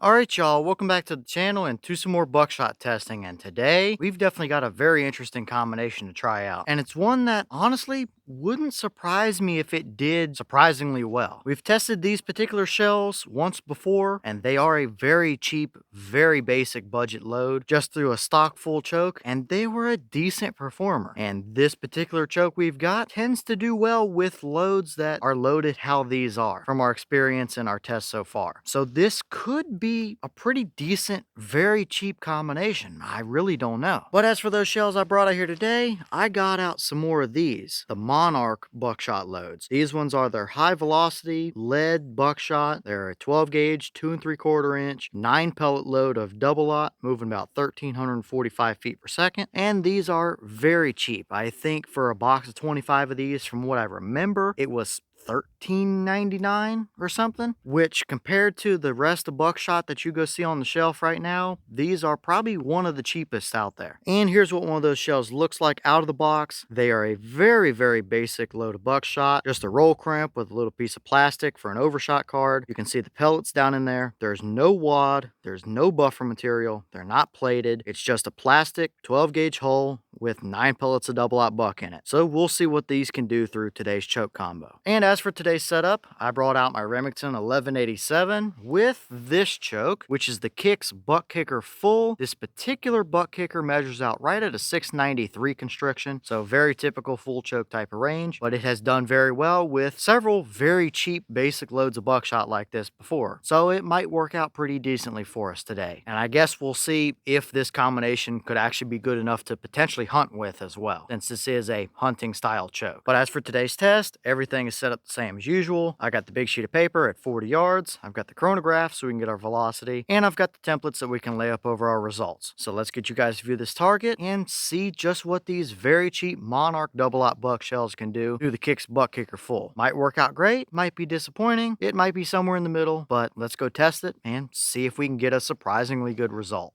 Alright y'all, welcome back to the channel and to some more buckshot testing, and today we've definitely got a very interesting combination to try out, and it's one that honestly wouldn't surprise me if it did surprisingly well. We've tested these particular shells once before, and they are a very cheap, very basic budget load just through a stock full choke, and they were a decent performer. And this particular choke we've got tends to do well with loads that are loaded how these are from our experience in our tests so far. So this could be a pretty decent, very cheap combination. I really don't know. But as for those shells I brought out here today, I got out some more of these, the Monarch buckshot loads. These ones are their high velocity lead buckshot. They're a 12 gauge, 2 3/4 inch, 9 pellet load of double lot, moving about 1,345 feet per second. And these are very cheap. I think for a box of 25 of these, from what I remember, it was $13.99 or something, which compared to the rest of buckshot that you go see on the shelf right now, these are probably one of the cheapest out there. And here's what one of those shells looks like out of the box. They are a very, very basic load of buckshot, just a roll crimp with a little piece of plastic for an overshot card. You can see the pellets down in there. There's no wad, there's no buffer material, they're not plated. It's just a plastic 12 gauge hull with 9 pellets of double aught buck in it. So we'll see what these can do through today's choke combo. And as for today's setup, I brought out my Remington 1187 with this choke, which is the Kicks Buck Kicker Full. This particular buck kicker measures out right at a 693 constriction, so very typical full choke type of range, but it has done very well with several very cheap basic loads of buckshot like this before. So it might work out pretty decently for us today. And I guess we'll see if this combination could actually be good enough to potentially hunt with as well, since this is a hunting style choke. But as for today's test, everything is set up the same as usual. I got the big sheet of paper at 40 yards. I've got the chronograph so we can get our velocity, and I've got the templates that we can lay up over our results. So let's get you guys to view this target and see just what these very cheap Monarch double aught buck shells can do through the Kicks Buck Kicker Full. Might work out great, might be disappointing, it might be somewhere in the middle, but let's go test it and see if we can get a surprisingly good result.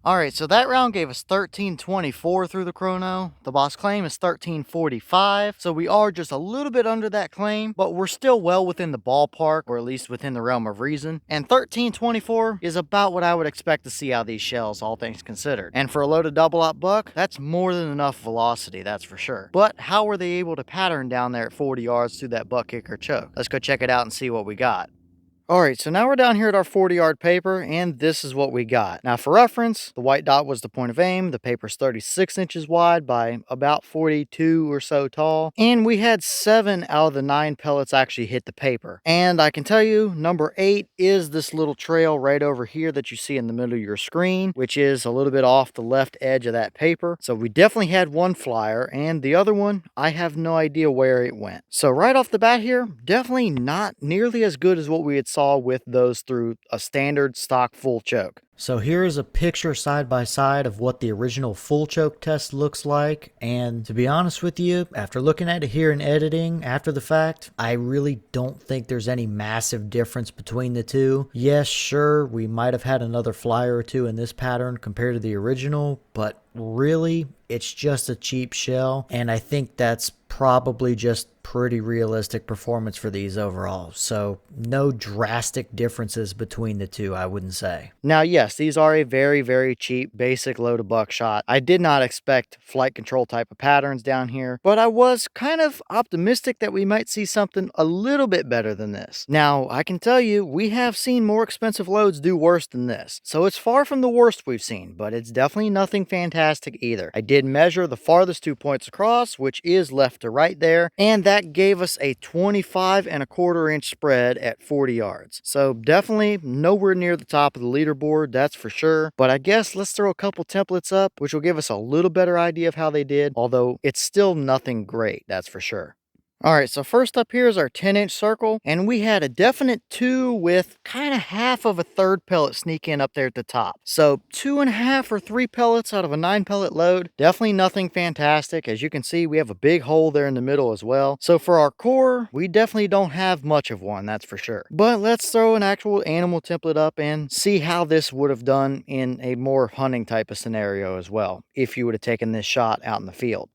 Alright, so that round gave us 1324 through the chrono. The boss claim is 1345, so we are just a little bit under that claim, but we're still well within the ballpark, or at least within the realm of reason. And 1324 is about what I would expect to see out of these shells, all things considered. And for a loaded double aught buck, that's more than enough velocity, that's for sure. But how were they able to pattern down there at 40 yards through that buck kicker choke? Let's go check it out and see what we got. Alright, so now we're down here at our 40-yard paper, and this is what we got. Now for reference, the white dot was the point of aim. The paper's 36 inches wide by about 42 or so tall, and we had 7 out of the 9 pellets actually hit the paper. And I can tell you, number 8 is this little trail right over here that you see in the middle of your screen, which is a little bit off the left edge of that paper. So we definitely had one flyer, and the other one, I have no idea where it went. So right off the bat here, definitely not nearly as good as what we had saw with those through a standard stock full choke. So here is a picture side by side of what the original full choke test looks like, and to be honest with you, after looking at it here in editing after the fact, I really don't think there's any massive difference between the two. Yes, sure, we might have had another flyer or two in this pattern compared to the original, but really, it's just a cheap shell, and I think that's probably just pretty realistic performance for these overall. So no drastic differences between the two, I wouldn't say. Now, yes, these are a very, very cheap basic load of buckshot. I did not expect flight control type of patterns down here, but I was kind of optimistic that we might see something a little bit better than this. Now, I can tell you, we have seen more expensive loads do worse than this. So it's far from the worst we've seen, but it's definitely nothing fantastic either. I did measure the farthest 2 points across, which is left to right there, and that gave us a 25 1/4 inch spread at 40 yards. So definitely nowhere near the top of the leaderboard, that's for sure. But I guess let's throw a couple templates up, which will give us a little better idea of how they did, although it's still nothing great, that's for sure. Alright, so first up here is our 10-inch circle, and we had a definite 2 with kind of half of a third pellet sneak in up there at the top. So 2.5 or 3 pellets out of a 9 pellet load. Definitely nothing fantastic. As you can see, we have a big hole there in the middle as well. So for our core, we definitely don't have much of one, that's for sure. But let's throw an actual animal template up and see how this would have done in a more hunting type of scenario as well, if you would have taken this shot out in the field.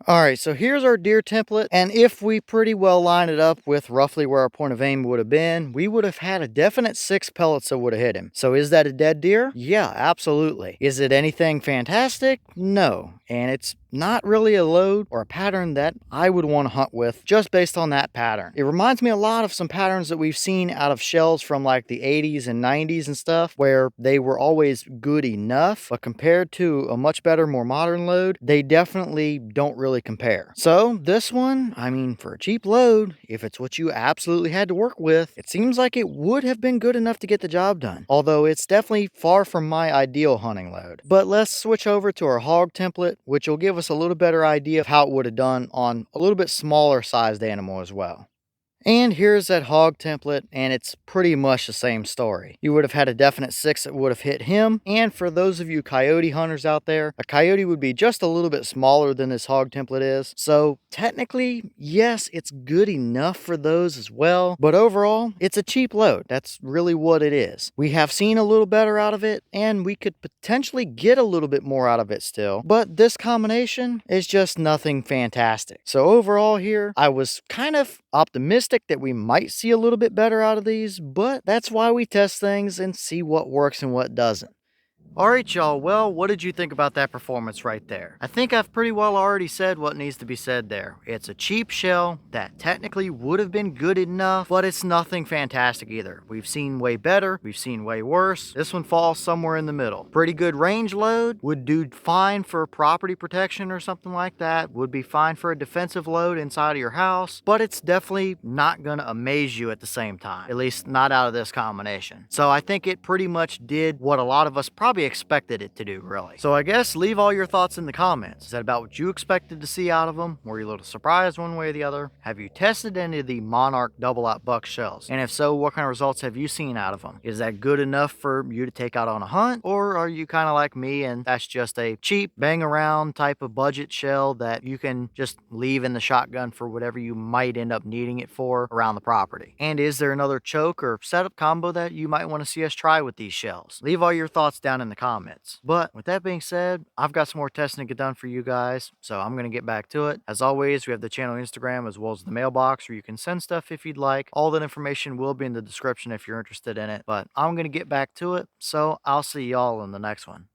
All right, so here's our deer template, and if we pretty well line it up with roughly where our point of aim would have been, we would have had a definite 6 pellets that would have hit him. So is that a dead deer? Yeah, absolutely. Is it anything fantastic? No. And it's not really a load or a pattern that I would want to hunt with just based on that pattern. It reminds me a lot of some patterns that we've seen out of shells from like the 80s and 90s and stuff, where they were always good enough, but compared to a much better, more modern load, they definitely don't really compare. So this one, I mean, for a cheap load, if it's what you absolutely had to work with, it seems like it would have been good enough to get the job done. Although it's definitely far from my ideal hunting load. But let's switch over to our hog template, which will give us a little better idea of how it would have done on a little bit smaller sized animal as well. And here's that hog template, and it's pretty much the same story. You would have had a definite 6 that would have hit him, and for those of you coyote hunters out there, a coyote would be just a little bit smaller than this hog template is. So technically, yes, it's good enough for those as well, but overall, it's a cheap load. That's really what it is. We have seen a little better out of it, and we could potentially get a little bit more out of it still, but this combination is just nothing fantastic. So overall here, I was kind of optimistic that we might see a little bit better out of these, but that's why we test things and see what works and what doesn't. Alright y'all, well, what did you think about that performance right there? I think I've pretty well already said what needs to be said there. It's a cheap shell that technically would have been good enough, but it's nothing fantastic either. We've seen way better, we've seen way worse. This one falls somewhere in the middle. Pretty good range load, would do fine for property protection or something like that, would be fine for a defensive load inside of your house, but it's definitely not gonna amaze you at the same time, at least not out of this combination. So I think it pretty much did what a lot of us probably expected it to do, really. So I guess leave all your thoughts in the comments. Is that about what you expected to see out of them? Were you a little surprised one way or the other? Have you tested any of the Monarch double-out buck shells? And if so, what kind of results have you seen out of them? Is that good enough for you to take out on a hunt? Or are you kind of like me and that's just a cheap bang around type of budget shell that you can just leave in the shotgun for whatever you might end up needing it for around the property? And is there another choke or setup combo that you might want to see us try with these shells? Leave all your thoughts down in the comments. But with that being said, I've got some more testing to get done for you guys, so I'm going to get back to it. As always, we have the channel Instagram as well as the mailbox where you can send stuff if you'd like. All that information will be in the description if you're interested in it, but I'm going to get back to it, so I'll see y'all in the next one.